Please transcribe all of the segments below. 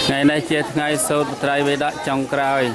ngày nay chia ngày sâu trai về đã trong cày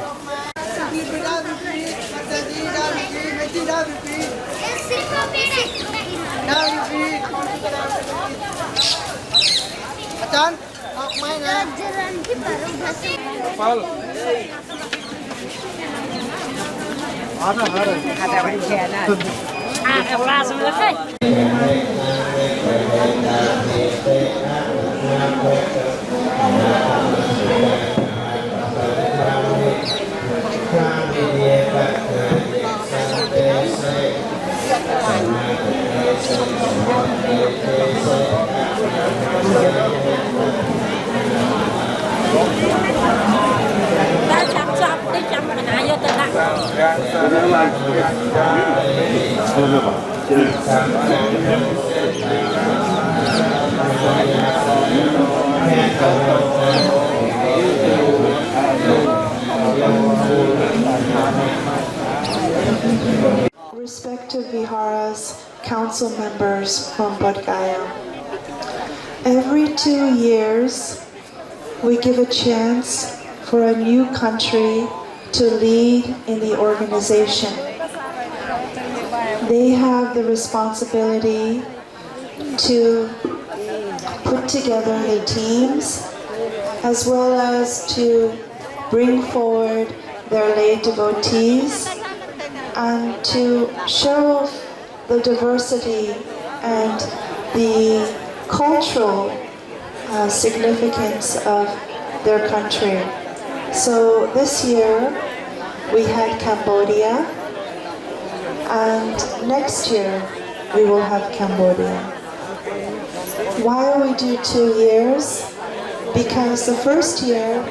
Respected Viharas, council members from Bodhgaya. Every 2 years, we give a chance for a new country to lead in the organization. They have the responsibility to put together the teams as well as to bring forward their lay devotees and to show the diversity and the cultural significance of their country. So this year we had Cambodia, and next year we will have Cambodia. Why we do 2 years? Because the first year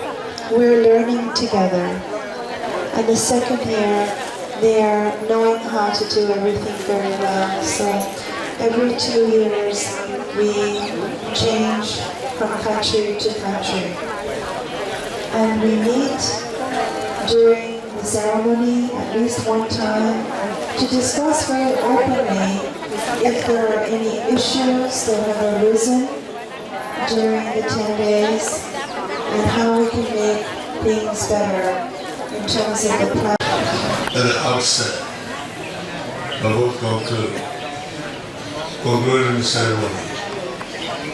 we're learning together, and the second year they are knowing how to do everything very well. So every 2 years we change from country to country. And we meet during the ceremony at least one time to discuss very openly if there are any issues that have arisen during the 10 days and how we can make things better in terms of the plan. At the outset, I will go to concluding ceremony.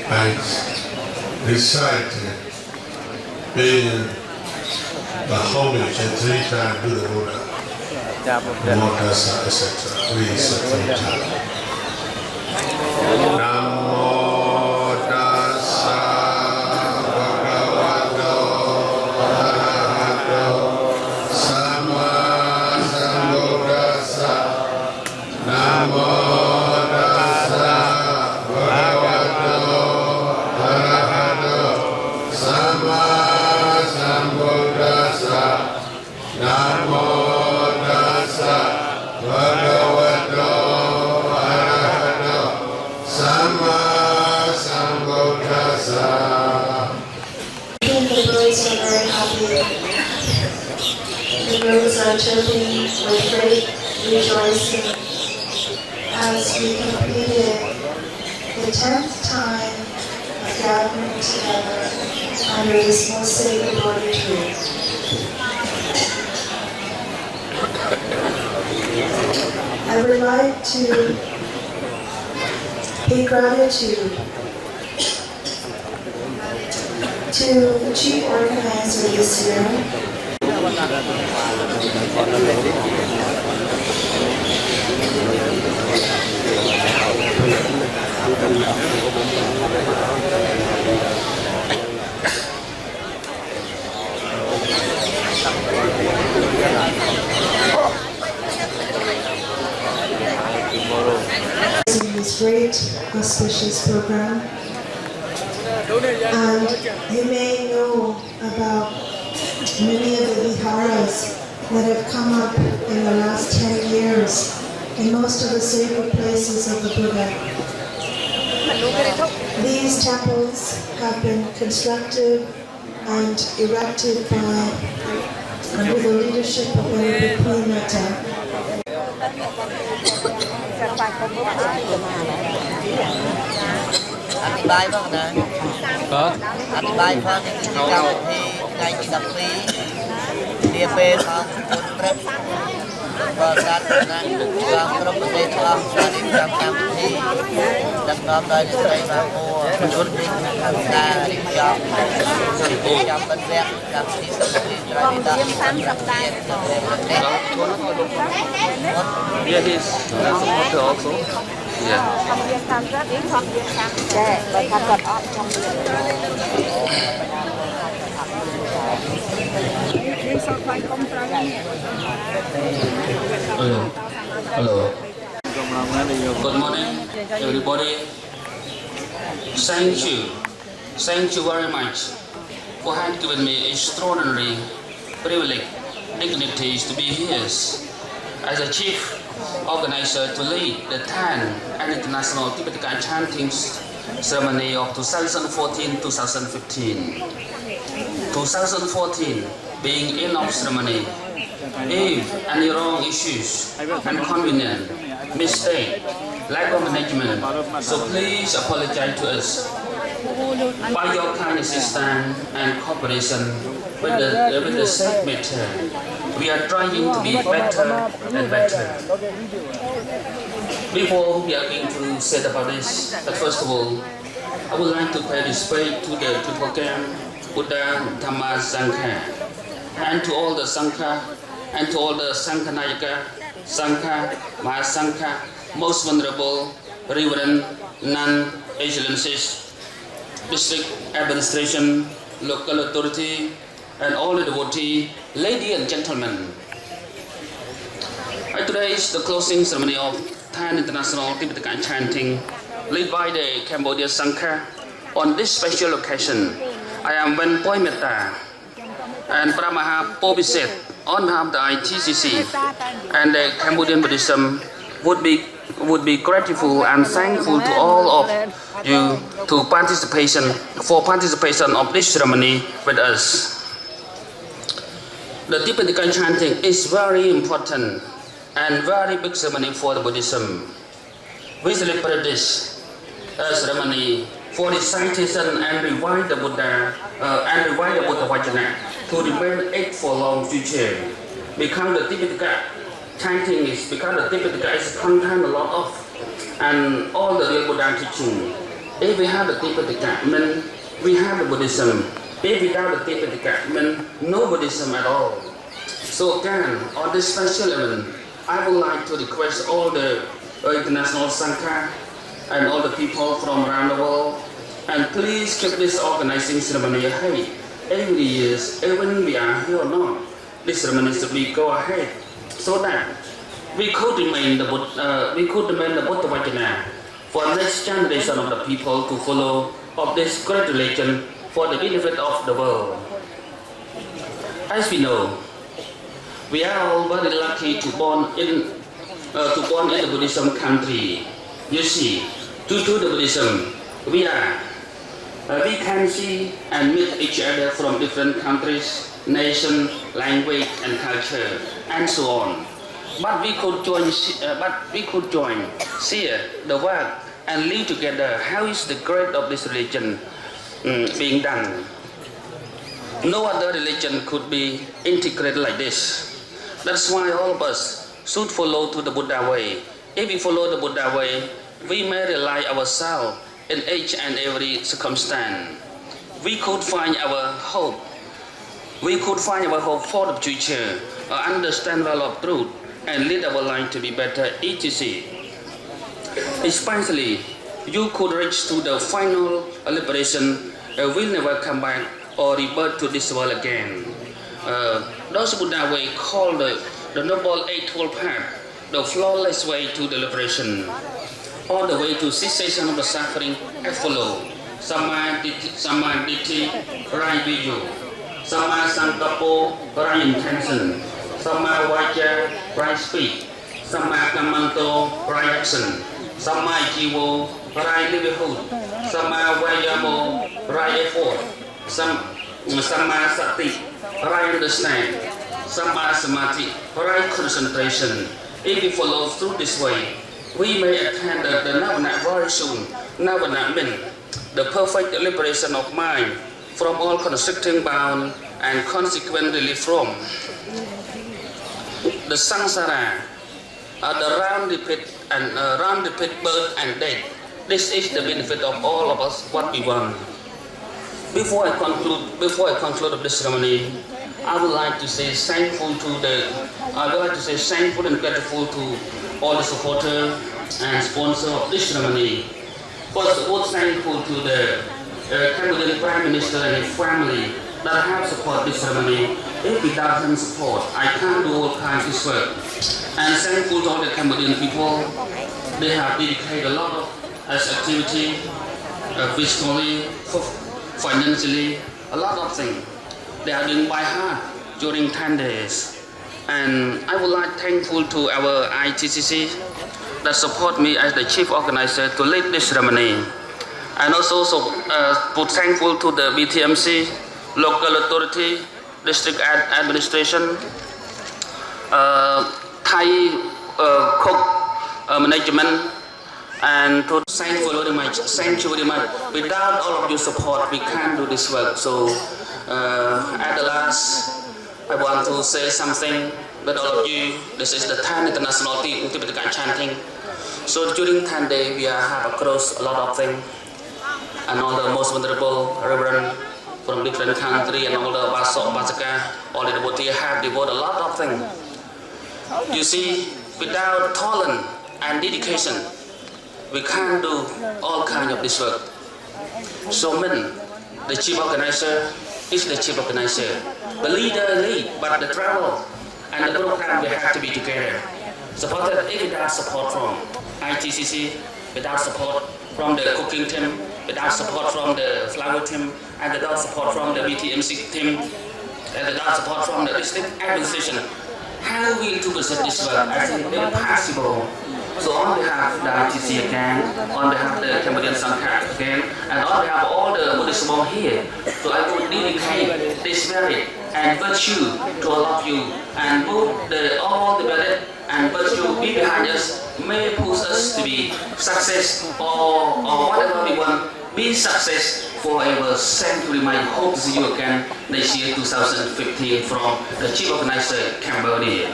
I recite paying the homage and 3 times to the Buddha, Namo Tassa, etc. Please, 3 times. Namo Tassa Bhagavato Arahato Sama Sambuddhassa. Namo Tassa Bhagavato Arahato Sama Sambuddhassa. Namo Tassa Bhagavato Arahato Sama Sambuddhassa. The birds are very happy. The birds are chirping with great rejoicing as we completed the 10th time of gathering together under this most sacred Bodhi tree. I would like to pay gratitude to the chief organizer this year, in this great auspicious program. And you may know about many of the viharas that have come up in the last 10 years in most of the sacred places of the Buddha. These temples have been constructed and erected under the leadership of Venerable Queen Metta. អธิบายบ้างนะ Có. អธิบายផងនេះជាកម្មវិធីថ្ងៃទី12នាពេលของគុណព្រឹកបើសាទរណៈក្នុងក្រុមប្រទេសឆ្លងសាធារណកម្មវិធីដឹកនាំដោយអ្នកស្រីបាពួរជំនុំកម្មការរៀបចំបញ្ជាក់កម្មវិធីសង្គមត្រៃវិដកសម្រាប់ជាតិនៅប្រទេស Yeah, he's supporter also. Yeah. តែបើថាគាត់អត់ចង់ Hello. Good morning, everybody. Thank you very much for having given me extraordinary privilege, dignities to be here as a chief organizer to lead the 10th International Tipitaka Chanting Ceremony of 2014-2015. 2014 being end of ceremony. If any wrong issues, inconvenience, mistake, lack of management, so please apologize to us. By your kind assistance and cooperation with the said matter, we are trying to be better and better. Before we are going to say about this, first of all, I would like to pay respect to the program Buddha Dhamma Sangha and to all the Sangha and to all the Sanghanayaka, Sangha, Mahasangha, most venerable, reverend, non-excellencies, district administration, local authority, and all the devotees, ladies and gentlemen. Today is the closing ceremony of 10th International Tipitaka Chanting, led by the Cambodia Sangha. On this special occasion, I am Wen Poi Metta and Pramaha Pobiset on behalf of the ITCC and the Cambodian Buddhism would be grateful and thankful to all of you for participation of this ceremony with us. The Tipitaka chanting is very important and very big ceremony for the Buddhism. We celebrate this ceremony for the citation and revive the Buddha Vajana to remain it for long future. Because the Tipitaka chanting is contain a lot of and all the real Buddha teaching. If we have the Tipitaka, then we have the Buddhism. If without the Tipitaka, then no Buddhism at all. So again, on this special event, I would like to request all the international Sangha and all the people from around the world, and please keep this organizing ceremony ahead. Every year, even we are here or not, this ceremony should be go ahead, so that we could remain the Buddha Vajana for next generation of the people to follow of this great religion for the benefit of the world. As we know, we are all very lucky to born in the Buddhism country. You see, due to the Buddhism, we can see and meet each other from different countries, nation, language, and culture, and so on. But we could join, share the work, and live together. How is the great of this religion being done? No other religion could be integrated like this. That's why all of us should follow to the Buddha way. If we follow the Buddha way, we may rely ourselves in each and every circumstance. We could find our hope. We could find our hope for the future, understand well of truth, and lead our life to be better, etc. Especially, you could reach to the final liberation, will never come back or rebirth to this world again. Those Buddha way called the Noble Eightfold Path, the flawless way to the liberation, all the way to cessation of the suffering as follow. Samadhi, right video. Sama Sankapo, right intention. Sama Vaja, right speech. Sama Kamanto, right action. Sama Jivo, right livelihood. Sama Vayamo, right effort. Sama Sati, right understand. Sama Samadhi, right concentration. If we follow through this way, we may attain the Navana very soon. Navana means the perfect liberation of mind from all constricting bound and consequent relief from the samsara, the round the pit and round the pit birth and death. This is the benefit of all of us what we want. Before I conclude this ceremony, I would like to say thankful and grateful to all the supporters and sponsors of this ceremony. First of all, thankful to the Cambodian Prime Minister and his family that have supported this ceremony. If without him support, I can't do all kinds of work. And thankful to all the Cambodian people. They have dedicated a lot of activity, physically, financially, a lot of things. They are doing by heart during 10 days. And I would like thankful to our ITCC that support me as the chief organizer to lead this ceremony. And also thankful to the BTMC, local authority, district administration, Thai cook management, and to thank you very much. Thank you very much. Without all of your support, we can't do this work. So at the last, I want to say something that all of you, this is the 10th International Tipitaka chanting. So during 10 days, we have across a lot of things. And all the most vulnerable reverend from different countries and all the Basaka, all the devotees have devoted a lot of things. You see, without talent and dedication, we can't do all kinds of this work. So men, the chief organizer is the chief organizer. The leader lead, but the travel and the program, they have to be together. Supported without support from ITCC, without support from the cooking team, without support from the flower team, and without support from the BTMC team, and without support from the district administration. How will to present this work? I think impossible. So on behalf of the ITC again, on behalf of the Cambodian Sangha again, and on behalf of all the Buddhist monks here, so I would dedicate this merit and virtue to all of you, and both all the merit and virtue be behind us may push us to be success or whatever we want, be success forever. Thank you very much. Hope to see you again next year 2015 from the chief organizer Cambodia.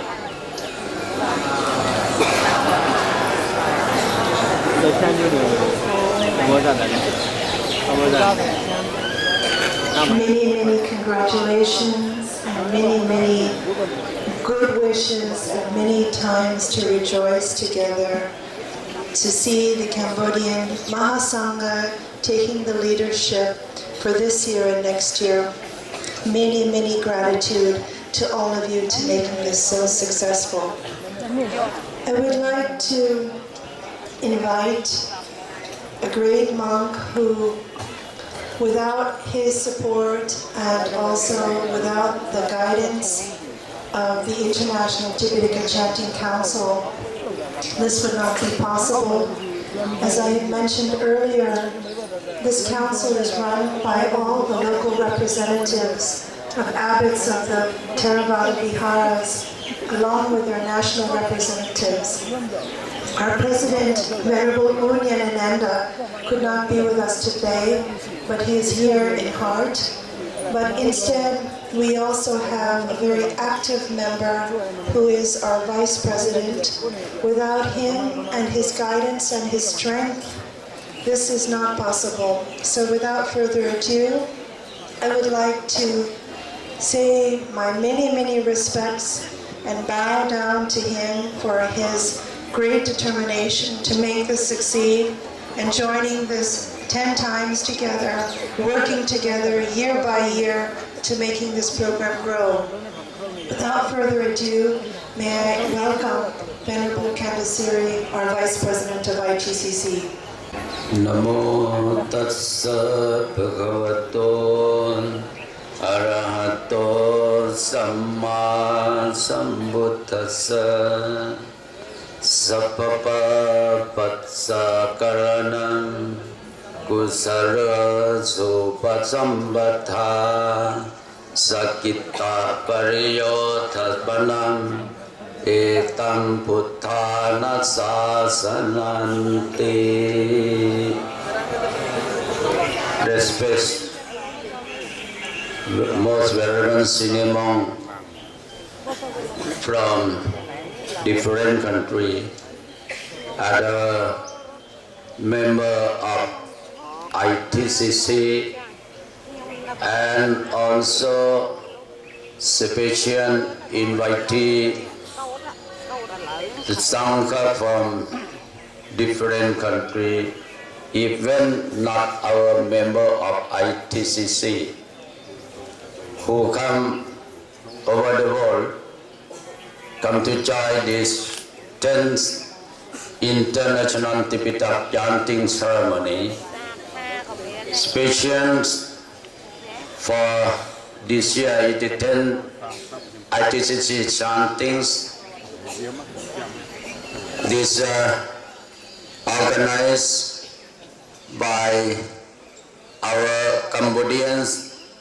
Many congratulations and many good wishes and many times to rejoice together, to see the Cambodian Mahasangha taking the leadership for this year and next year. Many gratitude to all of you to making this so successful. I would like to invite a great monk who, without his support and also without the guidance of the International Tipitaka Chanting Council, this would not be possible. As I had mentioned earlier, this council is run by all the local representatives of abbots of the Theravada Viharas, along with their national representatives. Our president, Venerable Unyanananda, could not be with us today, but he is here in heart. But instead, we also have a very active member who is our vice president. Without him and his guidance and his strength, this is not possible. So without further ado, I would like to say my many respects and bow down to him for his great determination to make this succeed and joining this 10 times together, working together year by year to making this program grow. Without further ado, may I welcome Venerable Kandasiri, our Vice President of ITCC. Namo tassa bhagavato arahato samma sambuddhassa sappapa patsa karanam kusara supasambaddha sakita pariyothapanam etam buddhana sasananti. respect most venerable senior monk from different country, other member of ITCC, and also special invitee, the Sangha from different country, even not our member of ITCC, who come over the world, come to join this 10th International Tipitaka chanting ceremony, special for this year it is 10 ITCC chantings. This organized by our Cambodian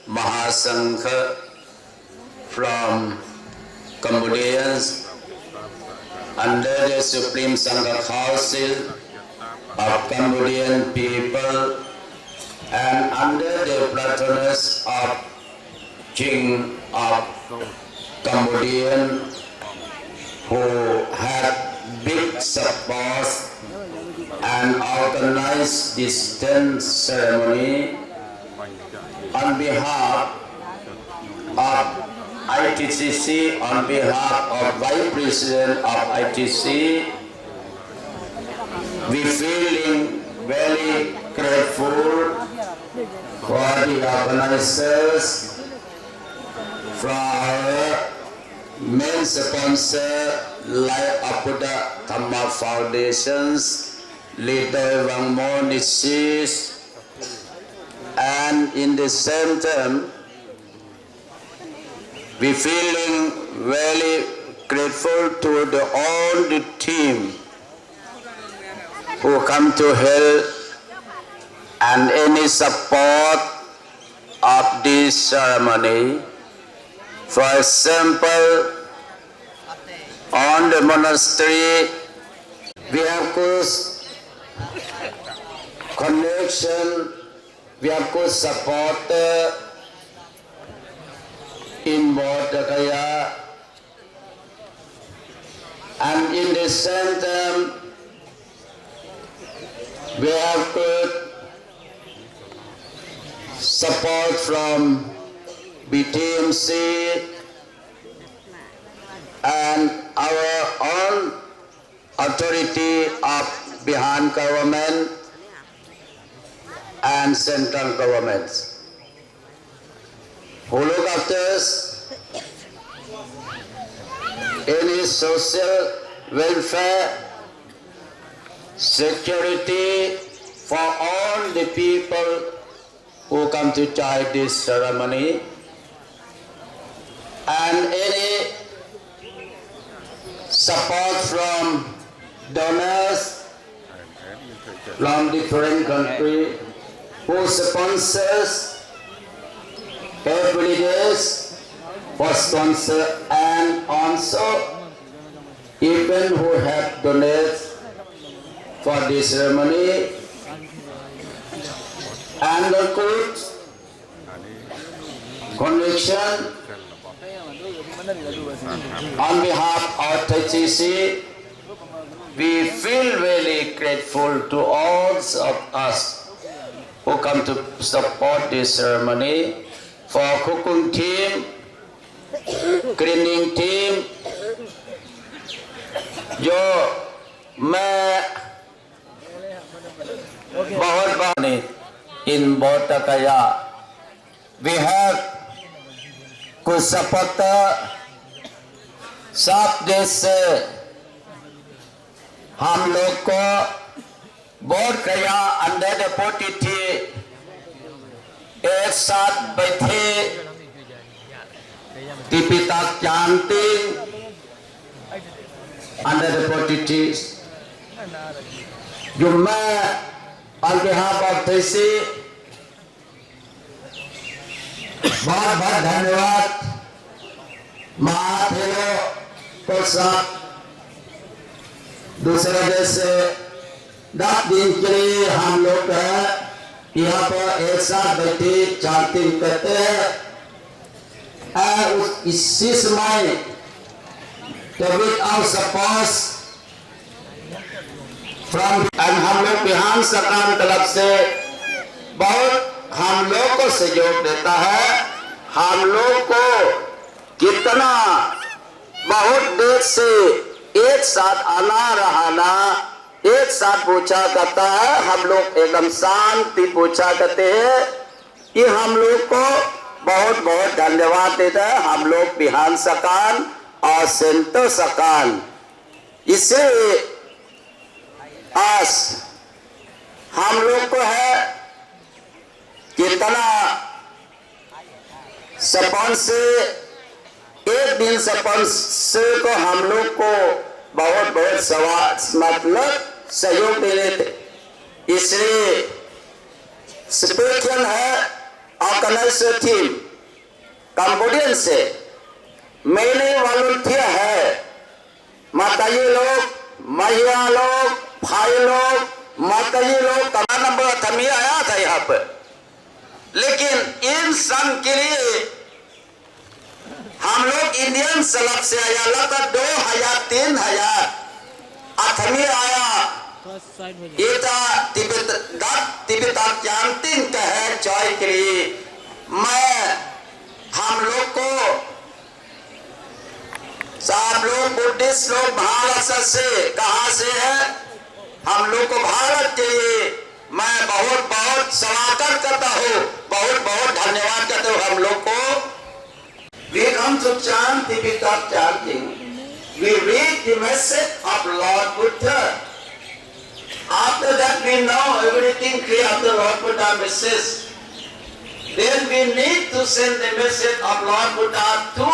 Mahasangha from Cambodians under the Supreme Sangha Council of Cambodian people and under the patronage of King of Cambodian, who had big support and organized this 10th ceremony on behalf of ITCC, on behalf of Vice President of ITC. We feeling very grateful for the organizers, from our main sponsor like Abuddha Dhamma Foundations, leader Wangmo Nisis, and in the same time, we feeling very grateful to all the team who come to help and any support of this ceremony. For example, on the monastery, we have good connection, we have good supporter in Bodhgaya, and in the same time, we have good support from BTMC and our own authority of Bihar government and central governments, who look after any social welfare, security for all the people who come to join this ceremony, and any support from donors from different countries who sponsors every day for sponsor, and also even who have donated for this ceremony, and the good connection on behalf of TCC. We feel really grateful to all of us who come to support this ceremony, for cooking team, cleaning team, जो मैं बहुत बार in Bodhgaya, we have good supporter. सब देश से हम लोग को Bodhgaya under the पोटिटी एक साथ बैठे Tipitaka chanting under the potties. जो मैं on behalf of TC बहुत बहुत धन्यवाद महाथेरो को साथ दूसरे देश से 10 दिन के लिए हम लोग यहाँ पर एक साथ बैठे चांटिंग करते हैं इसी समय without support from हम लोग बिहार सरकार तरफ से बहुत हम लोग को सहयोग देता है। हम लोग को कितना बहुत देर से एक साथ आना रहना एक साथ पूछा करता है। हम लोग एकदम शांति पूछा करते हैं। ये हम लोग को बहुत बहुत धन्यवाद देता है हम लोग बिहार सरकार और सेंटर सरकार। इससे आज हम लोग को है कितना सरपंच से एक दिन सरपंच से को हम लोग को बहुत बहुत मतलब सहयोग दे रहे थे। इसलिए स्पेशल है ऑर्गेनाइजर टीम कंबोडियन से मैंने वॉलंटियर है माताजी लोग महिला लोग भाई लोग माताजी लोग का नंबर थमी आया था यहाँ पर। लेकिन इन संघ के लिए हम लोग इंडियन सलब से आया लगभग 2000-3000 आदमी आया। ये तिब्बत चांटिंग का है जॉय के लिए। मैं हम लोग को सब लोग बुद्धिस्ट लोग भारत से कहां से है हम लोग को भारत के लिए मैं बहुत बहुत स्वागत करता हूँ बहुत बहुत धन्यवाद करता हूँ हम लोग को। We come to chant Tipitaka chanting. We read the message of Lord Buddha. After that we know everything clear of the Lord Buddha message. Then we need to send the message of Lord Buddha to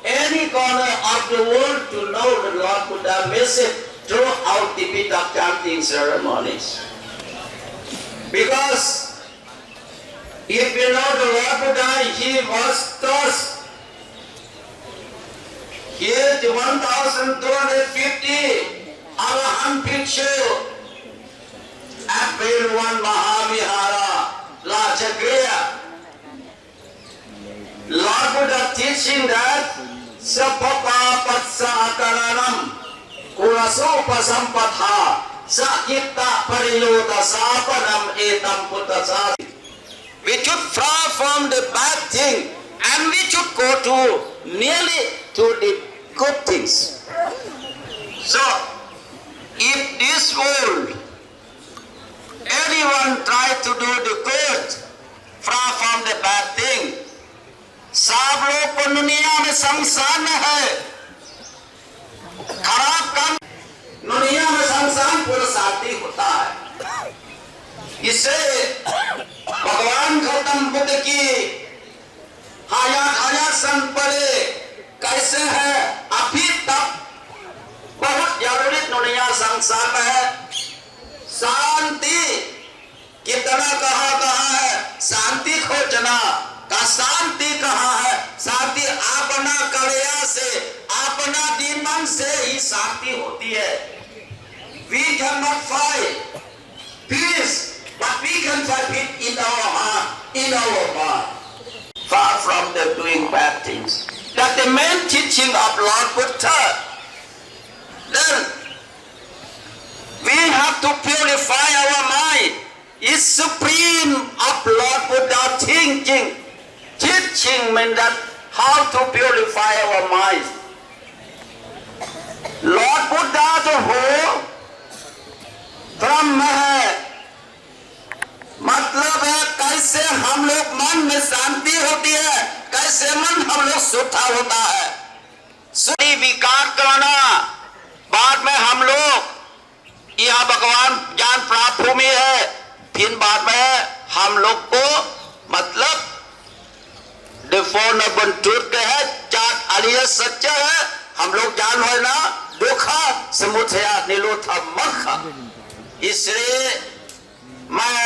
any corner of the world to know the Lord Buddha message through our Tipitaka chanting ceremonies. Because if you know the Lord Buddha, he was cursed. Here the 1250 Arahant Bhikshu at One Mahavihara, Lachakriya. Lord Buddha teaching that Sapapa Patsa Akaranam Kurasopa Sampatha Sakita Pariyota Sapanam Etam Puttasa. We should far from the bad thing and we should go to nearly to the good things. So, if this world, anyone try to do the good, far from the bad thing, सब लोग को दुनिया में संसार में है खराब काम दुनिया में संसार पुरुषार्थी होता है। इससे भगवान गौतम बुद्ध की हजार सन पहले कैसे है अभी तक बहुत जरूरी दुनिया संसार में है। शांति कितना कहाँ है शांति खोजना का शांति कहाँ है। शांति अपना कलिया से अपना दीन से ही शांति होती है। We cannot find peace, but we can find it in our heart, in our heart. Far from them doing bad things. That the main teaching of Lord Buddha. Then we have to purify our mind. It's supreme of Lord Buddha thinking. Teaching means that how to purify our mind. Lord Buddha जो हो ब्रह्म है मतलब है कैसे हम लोग मन में शांति होती है कैसे मन हम लोग शुद्ध होता है। शुद्धि विकार करना बाद में हम लोग यह भगवान ज्ञान प्राप्त भूमि है फिर बाद में हम लोग को मतलब डिफॉर्म बंटूर के है जात अलिय सच्चा है हम लोग जान हो ना दुखा समुथया निलोथा मखा। इसलिए मैं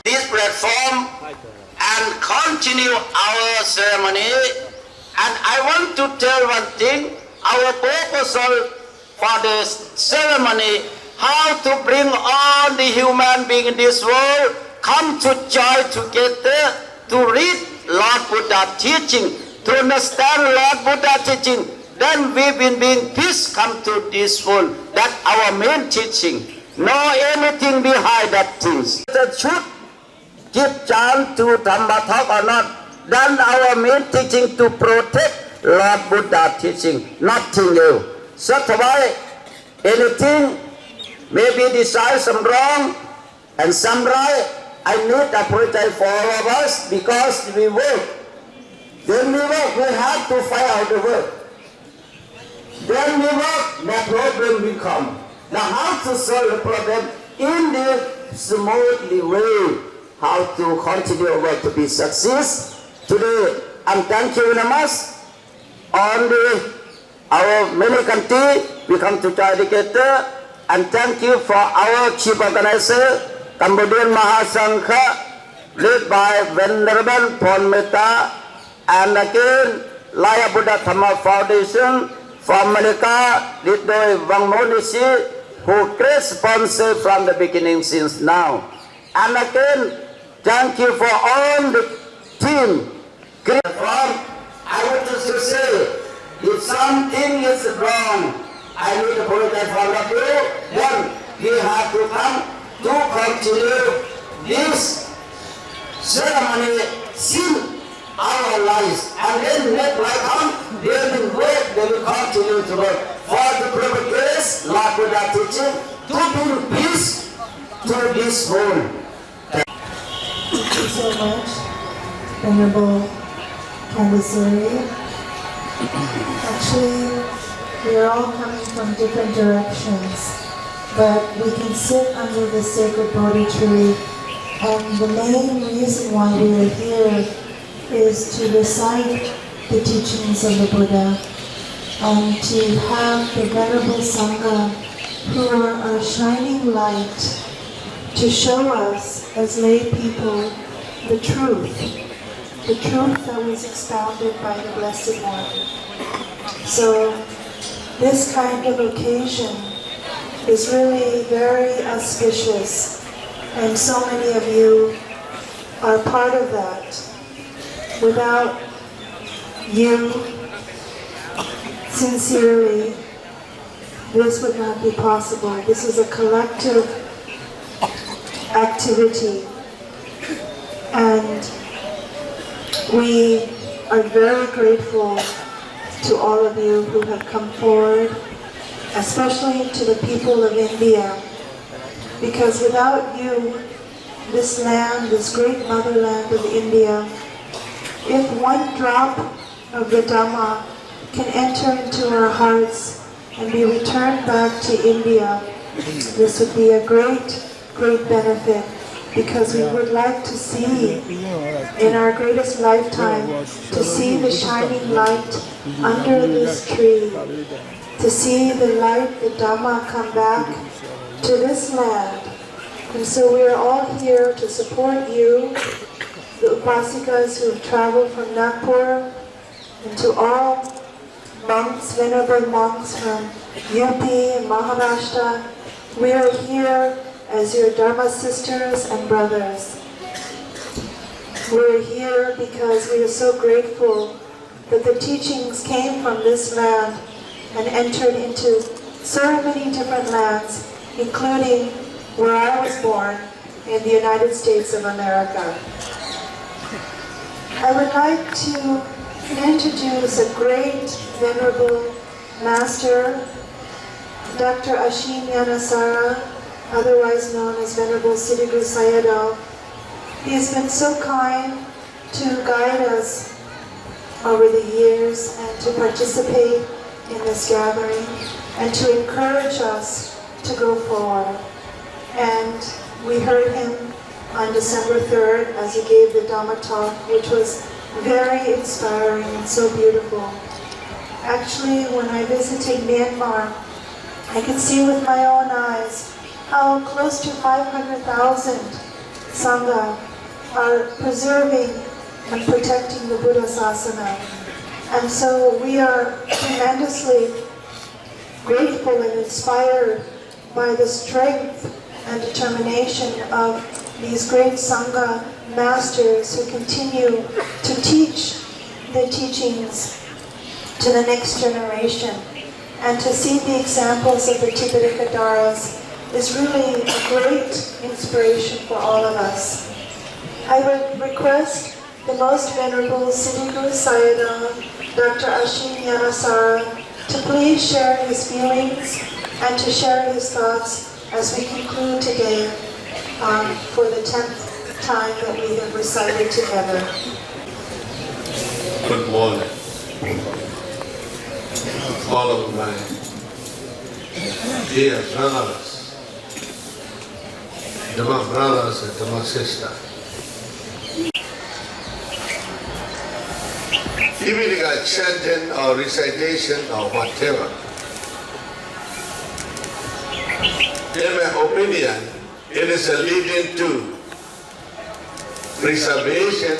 this platform and continue our ceremony and I want to tell one thing our proposal for the ceremony how to bring all the human beings in this world come to join together to read Lord Buddha teaching, to understand Lord Buddha teaching, then we will bring peace come to this world. That our main teaching. No anything behind that things. The truth, give chance to Dhamma talk or not, then our main teaching to protect Lord Buddha teaching, nothing else. So why anything maybe decide some wrong and some right, I need to apologize for all of us because we work. When we work, we have to find out the work. When we work, the problem will come. Now how to solve the problem in the smoothly way, how to continue our work to be success. Today, I'm thank you very much. On our many country, we come to join together, and thank you for our chief organizer, Cambodian Mahasangha, led by Venerable Pon Metta, and again, Laya Buddha Dhamma Foundation from America, led by Wang Monisi, who great sponsor from the beginning since now. And again, thank you for all the team. I want to say, if something is wrong, I need to apologize for all of you. Then we have to come to continue this ceremony in our lives. And then next life come, they will work, they will continue to work. For the purpose, Lord Buddha teaching, to bring peace to this world. Thank you so much, Venerable Candisari. Actually, we are all coming from different directions, but we can sit under the sacred Bodhi tree, and the main reason why we are here is to recite the teachings of the Buddha and to have the Venerable Sangha, who are our shining light, to show us as lay people the truth that was expounded by the Blessed One. So this kind of occasion is really very auspicious, and so many of you are part of that. Without you, sincerely, this would not be possible. This is a collective activity, and we are very grateful to all of you who have come forward, especially to the people of India, because without you, this land, this great motherland of India, if one drop of the Dhamma can enter into our hearts and be returned back to India, this would be a great, great benefit, because we would like to see in our greatest lifetime, to see the shining light under this tree, to see the light, the Dhamma come back to this land. And so we are all here to support you, the Upasikas who have traveled from Nagpur, and to all monks, venerable monks from UP and Maharashtra. We are here as your Dharma sisters and brothers. We're here because we are so grateful that the teachings came from this land and entered into so many different lands, including where I was born in the United States of America. I would like to introduce a great venerable master, Dr. Ashin Yanasara, otherwise known as Venerable Siddhiguru Sayadaw. He has been so kind to guide us over the years and to participate in this gathering and to encourage us to go forward. And we heard him on December 3rd as he gave the Dhamma talk, which was very inspiring and so beautiful. Actually, when I visited Myanmar, I could see with my own eyes how close to 500,000 Sangha are preserving and protecting the Buddha Sasana. And so we are tremendously grateful and inspired by the strength and determination of these great Sangha masters who continue to teach the teachings to the next generation. And to see the examples of the Tipitaka Dharas is really a great inspiration for all of us. I would request the Most Venerable Siddhi Guru Sayadaw, Dr. Ashin Yanasara, to please share his feelings and to share his thoughts as we conclude today for the 10th time that we have recited together. Good morning, all of my dear brothers, Dhamma brothers and Dhamma sisters. Tipitaka chanting or recitation or whatever, in my opinion, it is a leading to preservation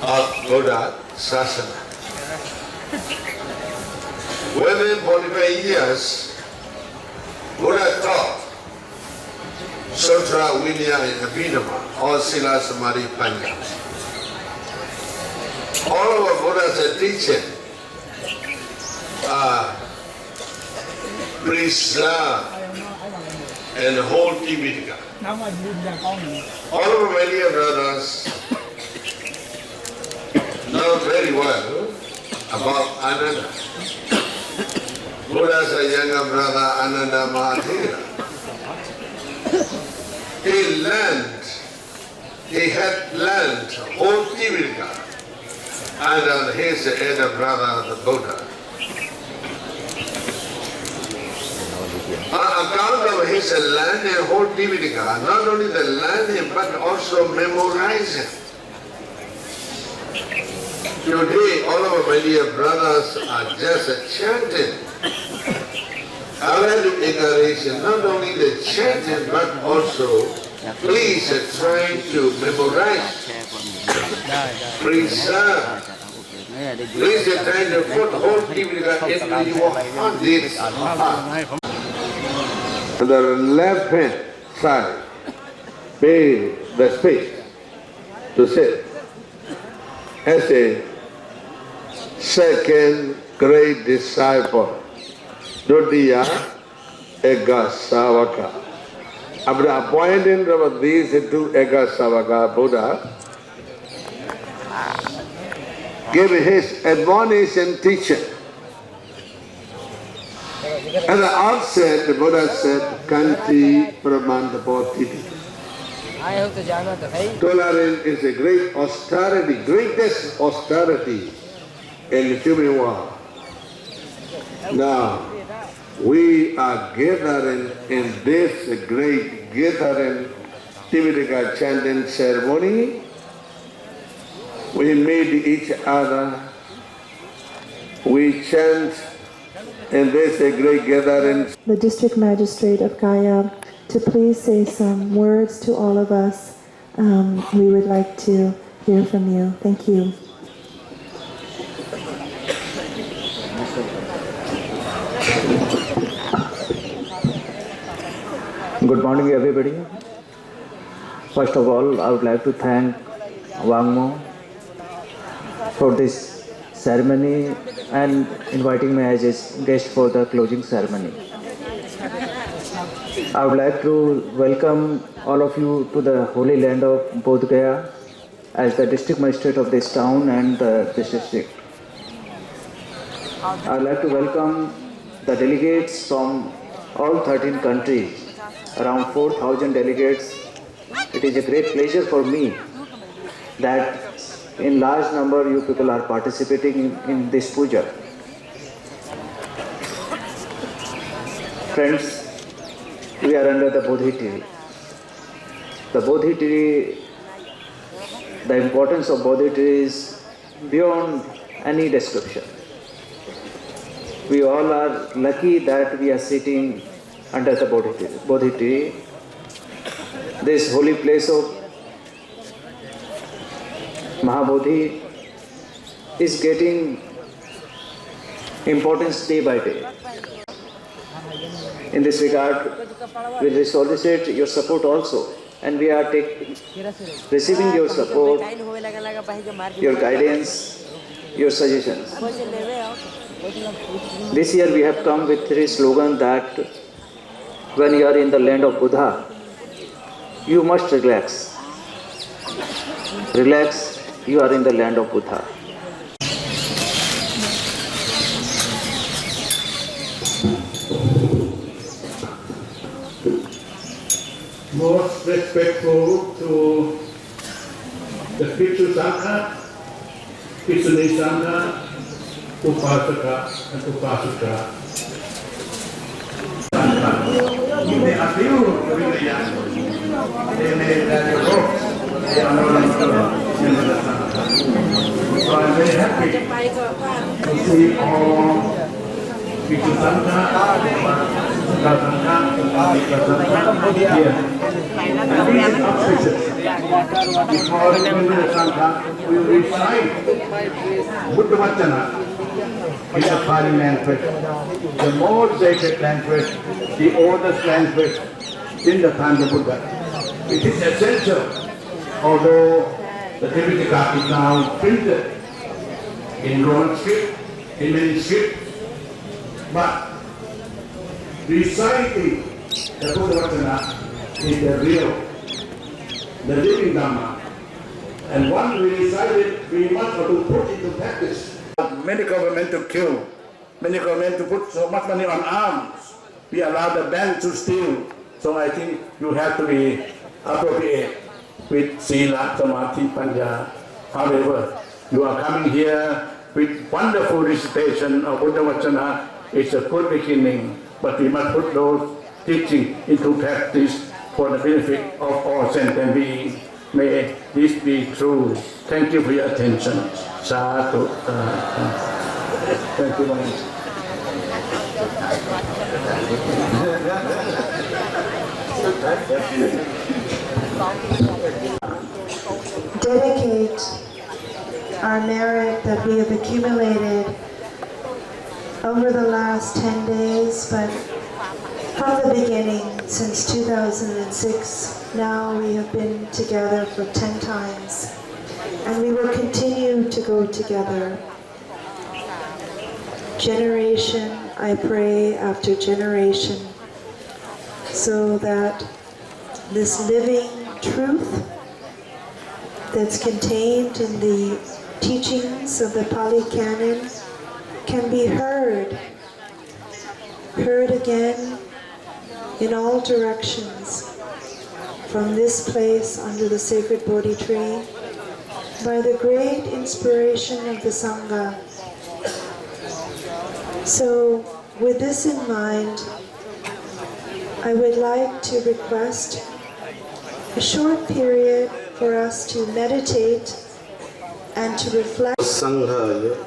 of Buddha Sasana. Within 45 years, Buddha taught Sutra, Vinaya, and Abhidhamma, all Sila, Samadhi, Panya. All of Buddha's teaching are preserved and whole Tipitaka. All of my dear brothers know very well about Ananda. Buddha's younger brother Ananda Mahathira. He had learned whole Tipitaka under his elder brother, the Buddha. On account of his learning whole Tipitaka, not only the learning but also memorizing. Today, all of my dear brothers are just chanting. Our declaration, not only the chanting but also please try to memorize, preserve. Please try to put whole Tipitaka into your heart. This heart. The left hand side, pay the space to sit as a second great disciple, Dodiya Egasavaka. After appointing of these two Egasavaka, Buddha gave his admonition teaching. At the outset, the Buddha said, Kanti Pramandapoti. Tolerance is a great austerity, greatest austerity in the human world. Now, we are gathering in this great gathering, Tipitaka chanting ceremony. We meet each other, we chant in this great gathering. The District Magistrate of Gaya to please say some words to all of us. We would like to hear from you. Thank you. Good morning, everybody. First of all, I would like to thank Wangmo for this ceremony and inviting me as a guest for the closing ceremony. I would like to welcome all of you to the holy land of Bodhgaya as the district magistrate of this town and this district. I would like to welcome the delegates from all 13 countries, around 4,000 delegates. It is a great pleasure for me that in large number you people are participating in this puja. Friends, we are under the Bodhi tree. The Bodhi tree, the importance of Bodhi tree is beyond any description. We all are lucky that we are sitting under the Bodhi tree. This holy place of Mahabodhi is getting importance day by day. In this regard, we solicit your support also, and we are receiving your support, your guidance, your suggestions. This year we have come with 3 slogans that when you are in the land of Buddha, you must relax. Relax, you are in the land of Buddha. Most respectful to the Bhikshu Sangha, Bhikshuni Sangha, Upasaka and Upasika. Ini artinya kewilayahan. Ini dari roh yang orang-orang yang berdatang. So I'm very happy to see all Bhikshu Sangha, Upasika Sangha, Upasika Sangha here. And this is auspicious because in the Sangha we recite Buddha Vachana in the Pali language, the most sacred language, the oldest language in the time of Buddha. It is essential, although the Tipitaka is now printed in Roman script, in many scripts, but reciting the Buddha Vachana is the real, the living Dhamma. And once we recite it, we must have to put it into practice. Many governments to kill, many governments to put so much money on arms. We allow the bank to steal. So I think you have to be appropriate with Sila, Samadhi, Panya. However, you are coming here with wonderful recitation of Buddha Vachana. It's a good beginning, but we must put those teaching into practice for the benefit of all sentient beings. May this be true. Thank you for your attention. Sadhu. Thank you very much. Dedicate our merit that we have accumulated over the last 10 days, but from the beginning, since 2006, now we have been together for 10 times, and we will continue to go together. Generation, I pray, after generation, so that this living truth that's contained in the teachings of the Pali Canon can be heard again in all directions, from this place under the sacred Bodhi tree, by the great inspiration of the Sangha. So, with this in mind, I would like to request a short period for us to meditate and to reflect. Sanghaya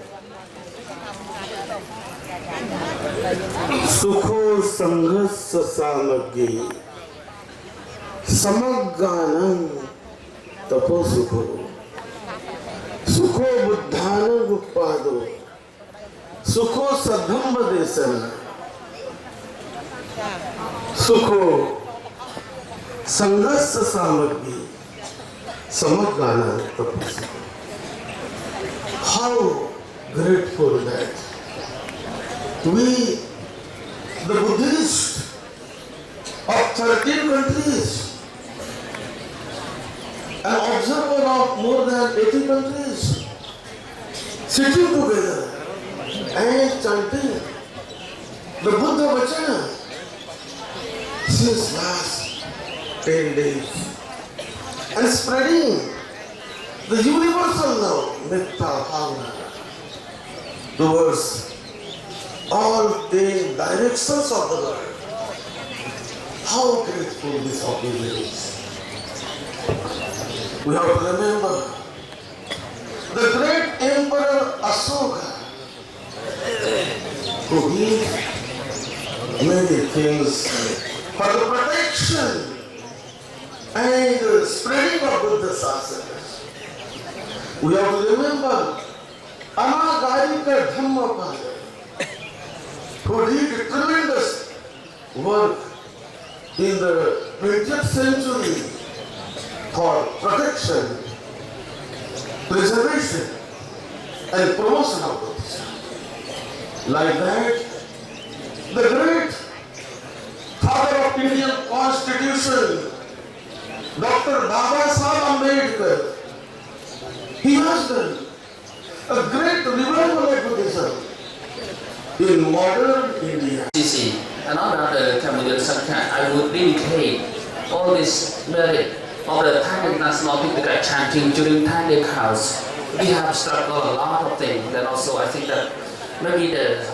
Sukho Sanghasya Samaggi Samagganam Tapo Sukho Sukho Buddhanam Uppado Sukho Sadhamba Desana Sukho Sanghasya Samaggi Samagganam Tapo Sukho. How grateful that we, the Buddhists of 13 countries, an observer of more than 80 countries, sitting together and chanting the Buddha Vachana since last 10 days and spreading the universal love, metta bhavana, towards all 10 directions of the world. How grateful this occasion is. We have to remember the great Emperor Ashoka, who did many things for the protection and spreading of Buddha Sasana. We have to remember Anagarika Dhammapada, who did tremendous work in the 20th century for protection, preservation, and promotion of Buddhism. Like that, the great father of Indian Constitution, Dr. Baba Saheb Ambedkar, he has done a great revival of Buddhism in modern India. And all other Cambodian Sangha, I would dedicate all this merit of the Thai national Tipitaka chanting during Thai Day House. We have struggled a lot of things, and also I think that maybe the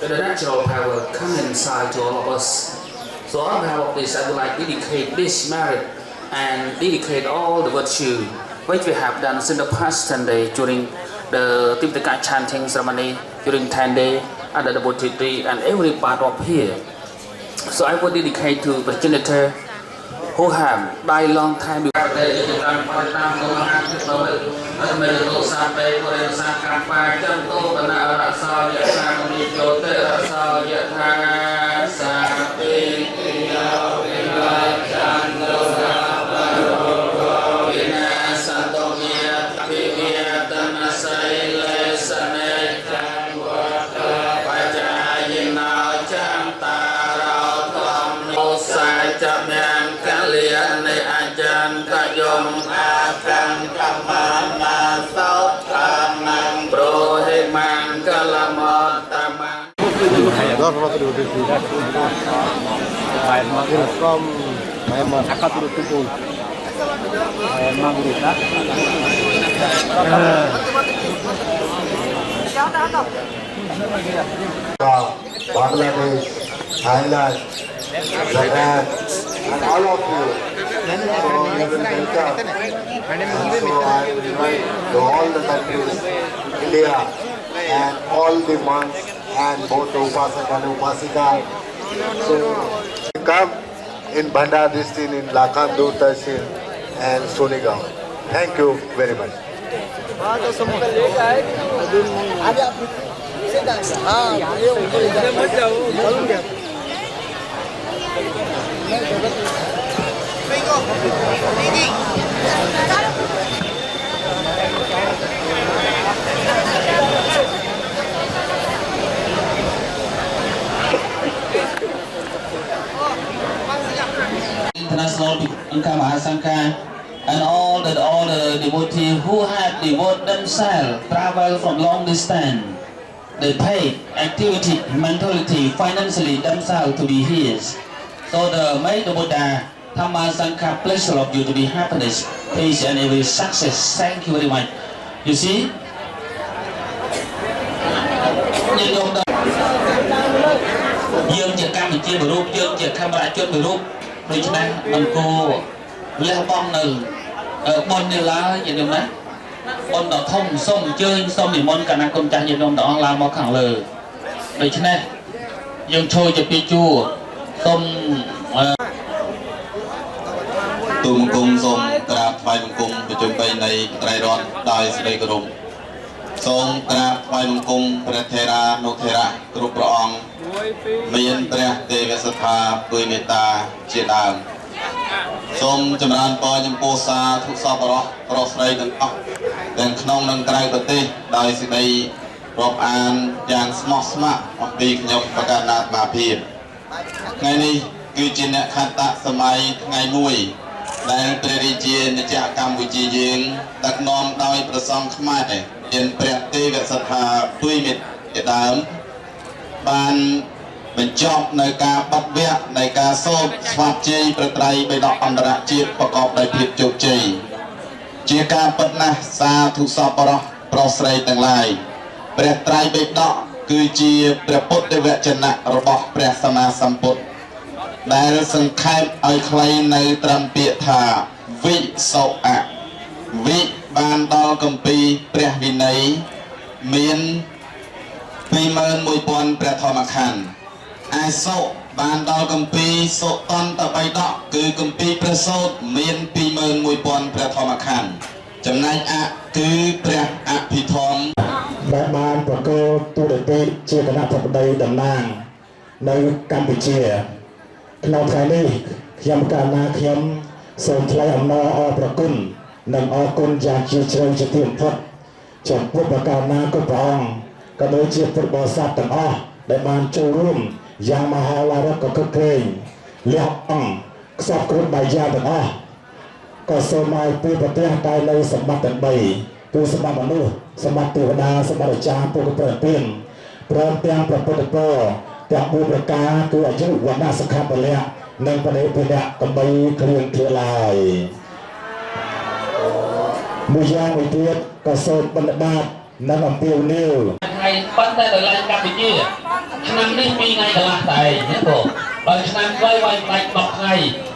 natural power come inside to all of us. So on behalf of this, I would like to dedicate this merit and dedicate all the virtue which we have done since the past 10 days during the Tipitaka chanting ceremony during 10 days under the Bodhi tree and every part of here. So I would dedicate to progenitor who have died long time before. Bangladesh, Thailand, Japan, and all of you. So you will welcome. And so I invite to all the countries, India, and all the monks and both Upasaka and Upasika. So come in Bhandar district, in Lakhandur Tahsil and Sony. Thank you very much. International Bihar Sangha and all the devotees who have devoted themselves, travel from long distance. They pay activity, mentality, financially themselves to be here. So may the Buddha, Dhamma Sangha, pleasure of you to be happiness, peace and every success. Thank you very much. You see? Dươngជាកម្មវិធីបរូបយើងជាកាមេរ៉ាជនបរូបដូច្នេះមិនគួរលះបង់នៅបននេះឡើយយល់ទេបនដ៏ធំសូមអញ្ជើញសូមនិមន្តគណៈគុណចាស់ញាតិញោមទាំងអស់ឡើងមកខាងលើដូច្នេះយើងឈរជាពីជួរសូមទូលបង្គំសូមក្រាបថ្វាយបង្គំប្រជុំបីនៃត្រៃរតន៍ដោយសេចក្តីគោរពសូមក្រាបថ្វាយបង្គំព្រះថេរានុថេរៈគ្រប់ព្រះអង្គមានព្រះទេវសថាពុយមេត្តាជាដើមសូមចម្រើនពរចំពោះសាធុសពរោះប្រុសស្រីទាំងអស់ទាំងក្នុងនិងក្រៅប្រទេសដោយសេចក្តីរាប់អានយ៉ាងស្មោះស្ម័គ្រអំពីខ្ញុំប្រកាសណាត្មាភាពថ្ងៃនេះគឺជាអ្នកខត្តសម័យថ្ងៃមួយដែលព្រះរាជាណាចក្រកម្ពុជាយើងដឹកនាំដោយព្រះសង្ឃខ្មែរមានព្រះទេវសថាពុយមេត្តាជាដើមបានបញ្ចប់នៅការបត់វគ្គនៃការសូត្រស្វាធ្យាយប្រត្រៃបិដកអន្តរជាតិប្រកបដោយភាពជោគជ័យជាការពិតណាស់សាធុសពរោះប្រុសស្រីទាំងឡាយព្រះត្រៃបិដកគឺជាព្រះពុទ្ធវចនៈរបស់ព្រះសម្មាសម្ពុទ្ធដែលសង្ខេបឲ្យខ្លីនៅត្រឹមពាក្យថាវិសុអៈវិបានដល់គម្ពីរព្រះវិន័យមាន21000ព្រះធម្មខណ្ឌឯសុបានដល់គម្ពីរសុតន្តបិដកគឺគម្ពីរព្រះសូត្រមាន21000ព្រះធម្មខណ្ឌចំណែកអគឺព្រះអភិធម្មដែលបានប្រកល់ទូរទស្សន៍ជាគណៈប្រតិបត្តិតំណាងនៅកម្ពុជា ក្នុងថ្ងៃនេះខ្ញុំកាលណាខ្ញុំសូមថ្លែងអំណរអរព្រគុណនិងអរគុណយ៉ាងជ្រាលជ្រៅជាទីបំផុតចំពោះប្រការណាគ្រប់ព្រះអង្គក៏ដូចជាពុទ្ធបរិស័ទទាំងអស់ដែលបានចូលរួមយ៉ាងមហាឡារឹកកកក្រែងលះអង្គខ្សត់គ្រប់បាយយ៉ាងទាំងអស់ក៏សូមឲ្យពីប្រទេសតែនៅសម្បត្តិទាំង3គឺសម្បត្តិមនុស្សសម្បត្តិទេវតាសម្បត្តិអាចារ្យពុទ្ធប្រទានព្រមទាំងព្រះពុទ្ធពរទាំង4ប្រការគឺអាយុវណ្ណៈសុខៈពលៈនិងបដិភិណៈកំបីគ្រឿងគ្រាឡើយមួយយ៉ាងមួយទៀតក៏សូមបណ្ឌបាតនិងអំពាវនាវថ្ងៃប៉ុន្តែដល់ឡើងកម្ពុជាឆ្នាំនេះ2ថ្ងៃកន្លះតែណាបងបើឆ្នាំក្រោយវាយផ្ដាច់10ថ្ងៃ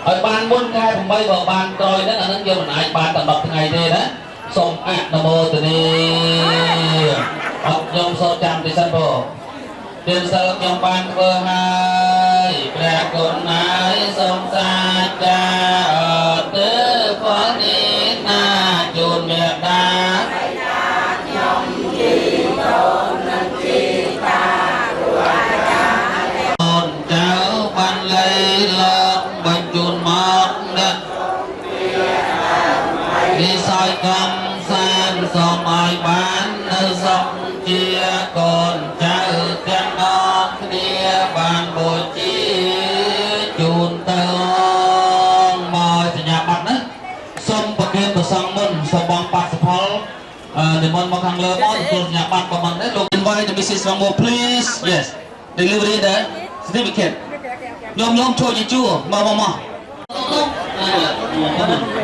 ឲ្យបានមុនខែ8បើបានក្រោយហ្នឹងអានឹងយើងមិនអាចបានតែ10ថ្ងៃទេណាសូមអនុមោទនាអត់ខ្ញុំសូមចាំតិចសិនបងទានសិលខ្ញុំបានធ្វើហើយព្រះគុណហើយសូមសាចាអត់ទើផលនេះណាជូនមេត្តាខ្ញុំជីតូននឹងជីតាគ្រូអាចារ្យអូនចៅបានលៃលោកបញ្ជូនមកដាក់និស័យកម្មសានសូមឲ្យបាននៅសុខជាកូនចៅទាំងអស់គ្នាបានបូជាជូនទៅមកសញ្ញាបត្រណាសូមប្រគេនប្រសងមុនសូមបងប៉ាត់សផលនិមន្តមកខាងលើមកទទួលសញ្ញាបត្រប្រមាណនេះលោក invite the Mrs. one more please yes delivery the certificate ញោមជួយជាជួមក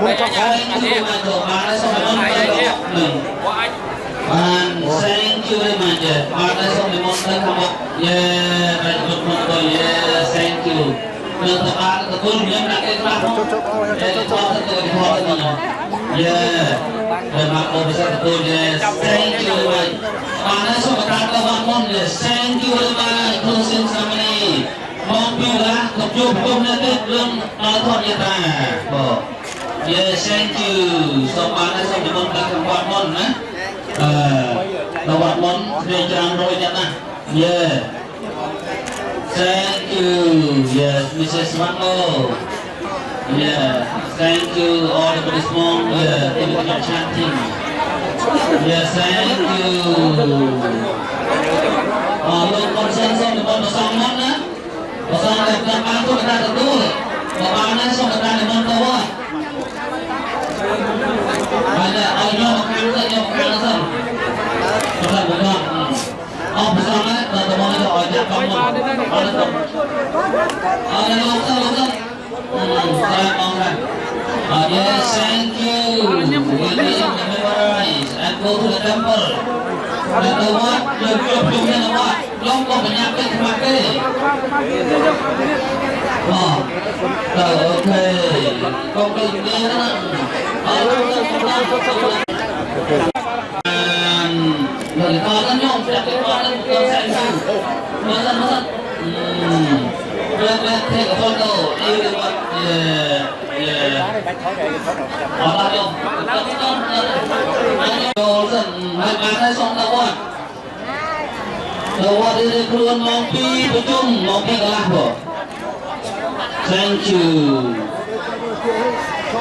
មួយចុះហើយគឺមកទៅបានសូមនិមន្តទៅបាន thank you very much បានសូមនិមន្តទៅខាងមុខយេរាជបុត្រមកទៅយេ thank you នៅទៅបានទទួលខ្ញុំដាក់គេខ្លះមកទៅទៅផលទៅយេហើយមកអូបិសិទ្ធទទួលយេ thank you បានសូមប្រកាសទៅបានមុនយេ thank you very much closing ceremony មកពីឡាក៏ជួបគុំនៅទីរឿងដល់ថតយតាបង yes thank you សូមបានសូមនិមន្តទៅខាងវត្តមុនណាដល់វត្តមុនគ្នាច្រើនរយទៀតណា yeah thank you yes Mrs. Mango yeah thank you all the participants yeah Tipitaka chanting yes thank you លោកកូនសិនសូមនិមន្តមកសំមុនណាបើសិនតែបានទូកតាទទួលបើបានណាសូមតានិមន្តទៅវត្តហើយឲ្យយកមកខាងទៅយកមកខាងទៅសិនបាទបងអស់ប្រសងណាដល់ទៅមកឲ្យដាក់កង់មកអត់ទៅអរលោកទៅលោកទៅតែបងណាyes thank you we need to memorize and go to the temple ដល់ទៅវត្តយកជួបជុំនៅវត្តលោកក៏បញ្ញាទៅខ្មាស់ទេអូអូខេកុំទៅនេះណាអរលោកទៅលោកទៅเลยตอนนั้นโยมจะไปตอนนั้นเราใส่สูทมาสั่นเลิกเทกับโฟโต้นี่เรียกว่าเอาละโยมโยมสั่นให้มาให้ส่งตะวันได้ครวนมองปีประชุมมองปีกลาบ่ thank you ก็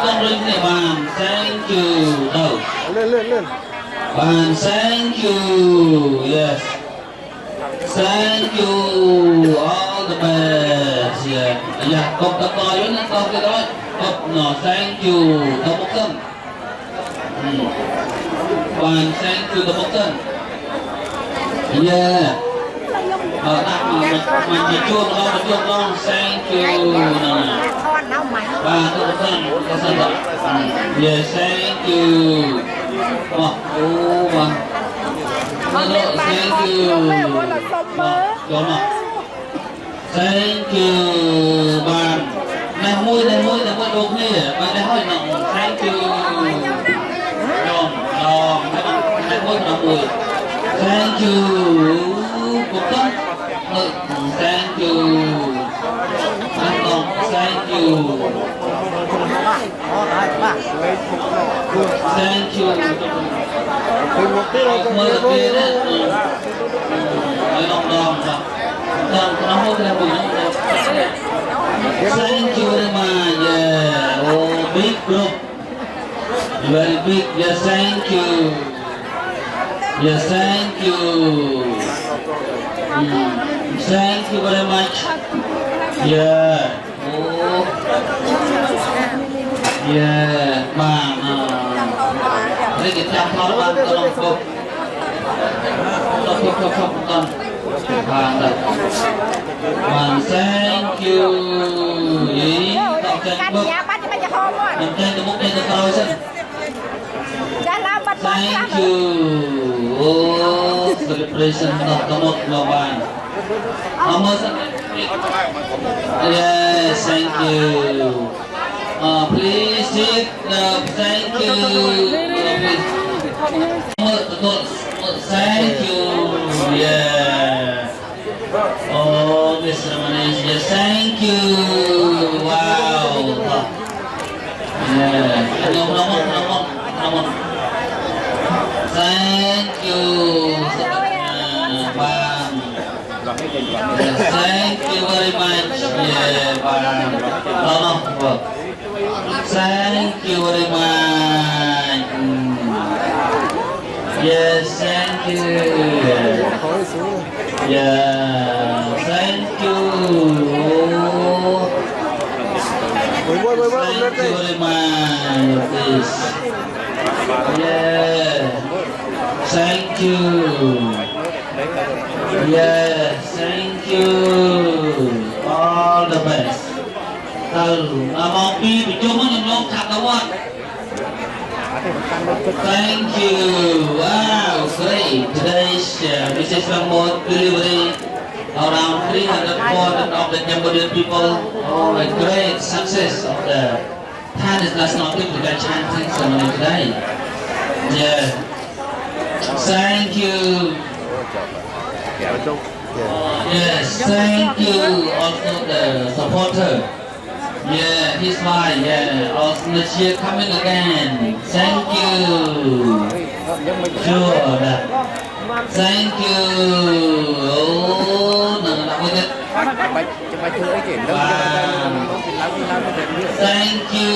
ต้องเรื่องนี้บ้าง thank you เลื่อนand thank you yes thank you all the best yeah cột tập coi đó con cái đó cột nó thank you tập một cân and thank you tập một cân yeah đặt mà chỉ chuông lo thank you và tập một cân yeah thank you wow thank you thank you bạn này môi đục nè bạn này hỏi nặng thank you đòn này môi nặng mùi thank you cục tóc thank you anh còn thank you thank you mơ kia đấy nói đòn rồi Thank you very much. Yeah. Oh, big group. Very big. Yes, thank you. Yes, thank you. Thank you very much. Yeah. Oh. Yeah. Bang. Ini kita korban tolong kok. Kok. Bang, thank you. Ini tak cakap. Nanti temu kita terus. Thank you. Oh, celebration of Kamot Lawan. Yes, thank you. Please sit. Thank you. Thank you. Yeah. Oh, this ceremony is just thank you. Wow. Yeah. No. Thank you. Bang. Thank you very much. Yeah, bang. No. Thank you very much. Yes, thank you. Yeah, thank you. Thank you very much. This. Yeah. Thank you. Yes, thank you. All the best. Thank you. Wow, great. Today's this is one more delivery. Around 300 of the Cambodian people. Oh, a great success of the Thai National Tipitaka chanting ceremony today. Yeah. Thank you. Yes, thank you also the supporter. Yeah, he's fine. Yeah, also this year coming again. Thank you. Sure. Thank you. Oh, no, thank you.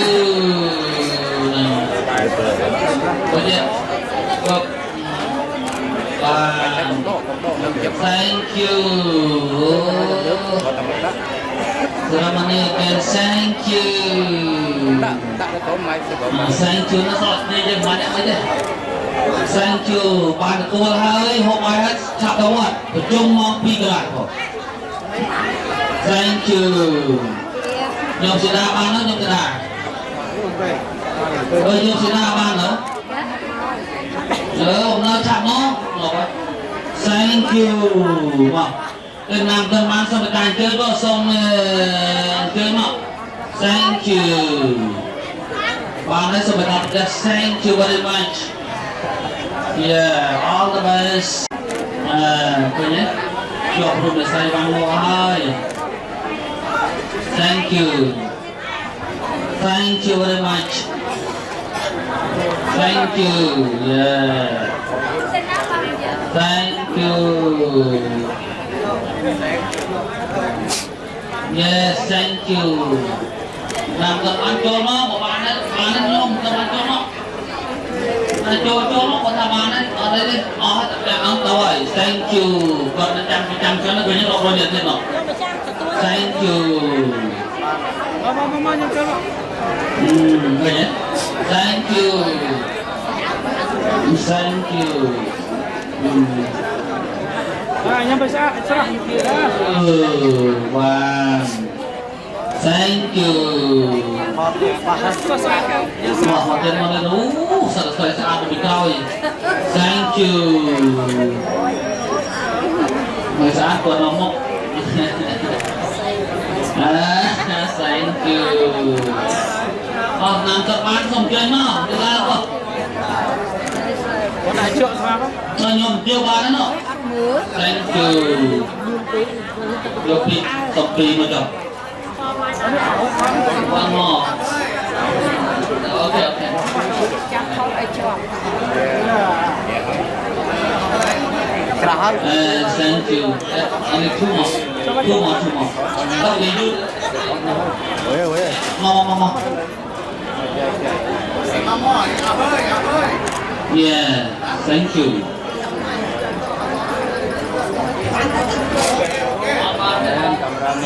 Thank you. Ceremony again. Thank you. Thank you. Nó sọt đi chứ mà nhẹ mới chứ. Thank you. Bạn cô hơi hôm nay hết chặt đâu ạ. Tôi chung mong pi lại thôi. Thank you. Nhom sẽ đa ban đó, nhom sẽ đa. Nhom sẽ đa ban đâu. Hôm nay chặt nó. Thank you. Đừng làm cơm ăn xong rồi cài chơi có xong chơi mà. Thank you. Bạn ấy xong rồi tập just thank you very much. Yeah, all the best. Coi nhé. Chọc luôn để xây bằng mùa hơi. Thank you. Thank you very much. Thank you. Yeah. Thank you. Yes, thank you. Làm tập ăn cho nó, của bạn ấy không, tập ăn cho nó. Cho nó, của bạn ấy, ở đây đi, tập ăn rồi. Thank you. Còn nó chăm cho nó, cứ như nó rồi nhận thế nào. Thank you. Vậy nhé. Thank you. Thank you. Nyampe serah. Wow. Thank you. Hotel mana tu? Selesai saat berkau. Thank you. Saat kau nomok. Thank you. Oh, nam terbang sompian no. Jelas kok. Có đại trượng sao không? Nhom tiêu ba đó. Thank you. Yopi, sopi mà chồng. One more. Okay. Thank you. Only two more. Yeah, thank you.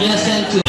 Yes, thank you.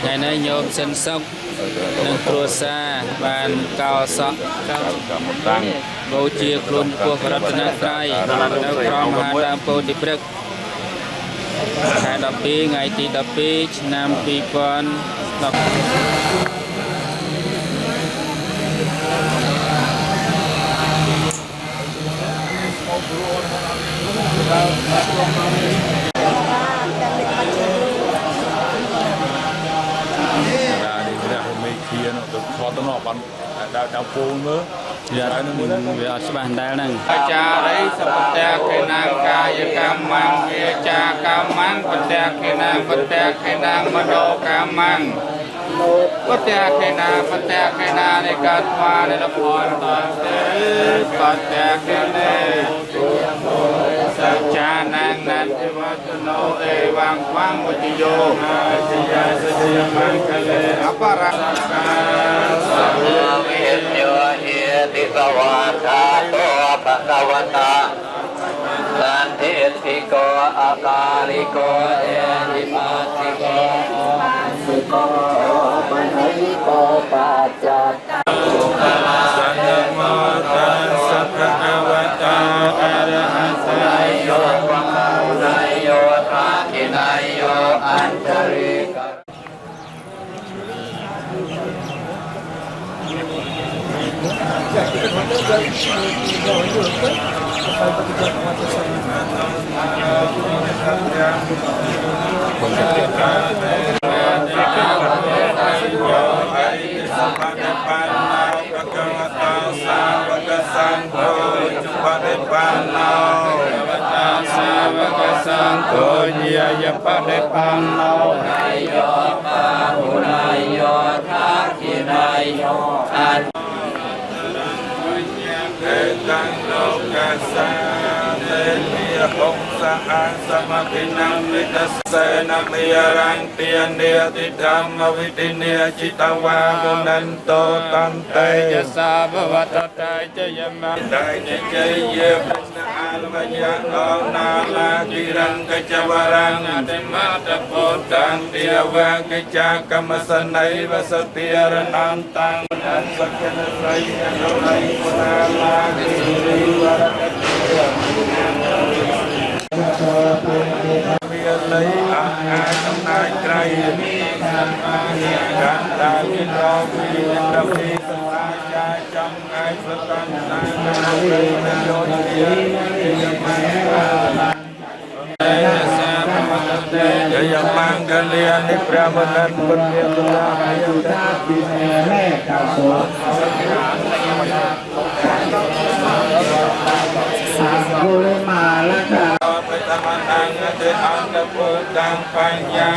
Ngày nay nhôm sinh sóc nâng cua xa bàn cao sọ bố chia khuôn của rật nát trai nâng trong hà đam bố đi bực khai đập bí ngày tí đập bí nam bí con đập đào cuồng nữa về ở bàn đá này cha đấy sập tè cái nàng kaya cam mang kia cha cam mang bật tè cái nàng mà đồ cam mang bật tè cái nàng này cát hoa này là phòn toàn thế bật tè cái này cha nàng nan thì mà nó e vang vang một tí vô mang cái này apa rasa ติภวาทาโตภะคะวะตาสันทิติโกอาคาลิโกเอหิปัสสิโกสุโกปัญญิโกปัจจัตสันโมตัสสะภะคะวะโตอะระหะโตโยปะคะนายโยทาคินายโยอัญชริกะโกเยียยปะเดปันโนนายโยปะหุนายโยทักขินายโยอันเกตังโลกัสสะเตมิยหงสะอาสมะพินังวิตัสเสนะมิยรังเตียนเดียติธรรมวิติเนียจิตวามุนันโตตันเตยะสาภวะตตายจยมังได้เจเยปัสสะอาลมยะโอนาลากิรังกัจจวรังอติมาตะโพตังเตียวะกิจากรรมสนัยวสติยรนันตังนันสักยะไรยะโนไรปุนาลากิริวะระเวียเลยอาจำนายไกรมีสัมมาหิกันตาวิโรวิตาภิสัมมาจาจำไงสตันตังนาเวนะโยติยะมังกายมังกเลียนิพระมนันปุญญาตุลาภยุตาปิเนเรกาโสสังฆุลิมาละกาปะตมนังอติอันตะปุตังปัญญา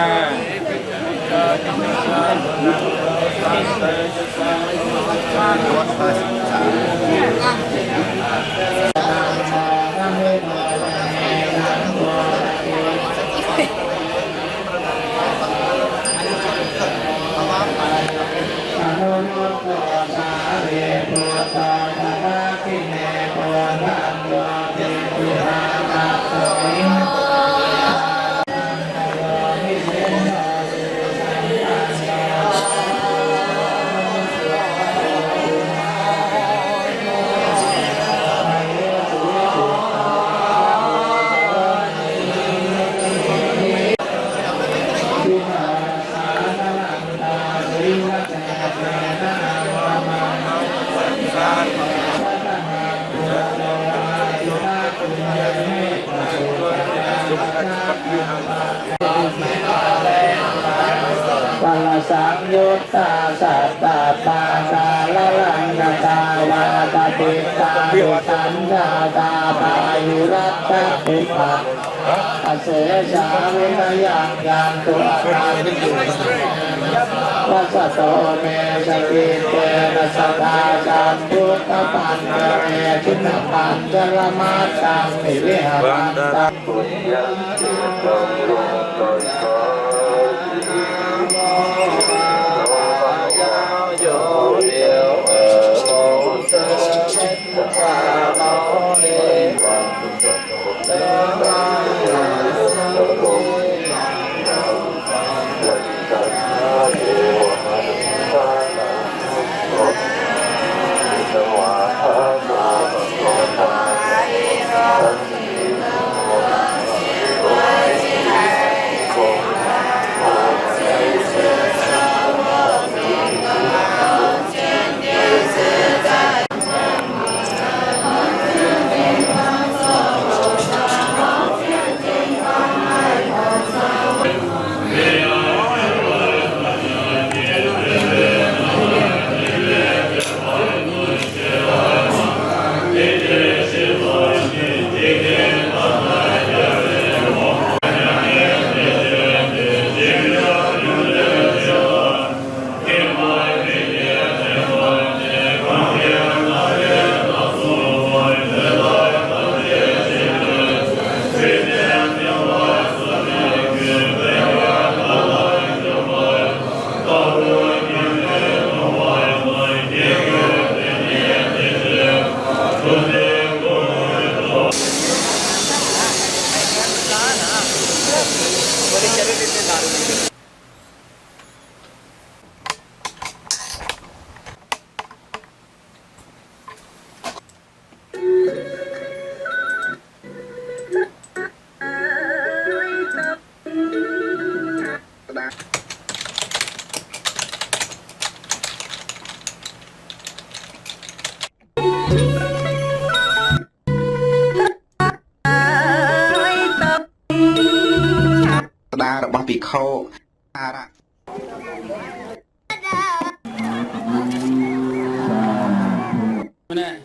สังยุตตาสัตตาปาสาละลังกตาวาตติตาดุสันดาตาปายุรัตติปัสอเสชาวินยังยังตุอาคาติวัสโตเมสกิเตนะสัทธาจันทุตปันเรชินปันจรมาตังนิวิหารันตังปุญญาติโตโลโตโตโยเดียวโอเสชิตตาโนเนวังเตมาโลโกเทวมนุษย์ตานังสวาหามาโลภะสันติโมโกโกเ Nè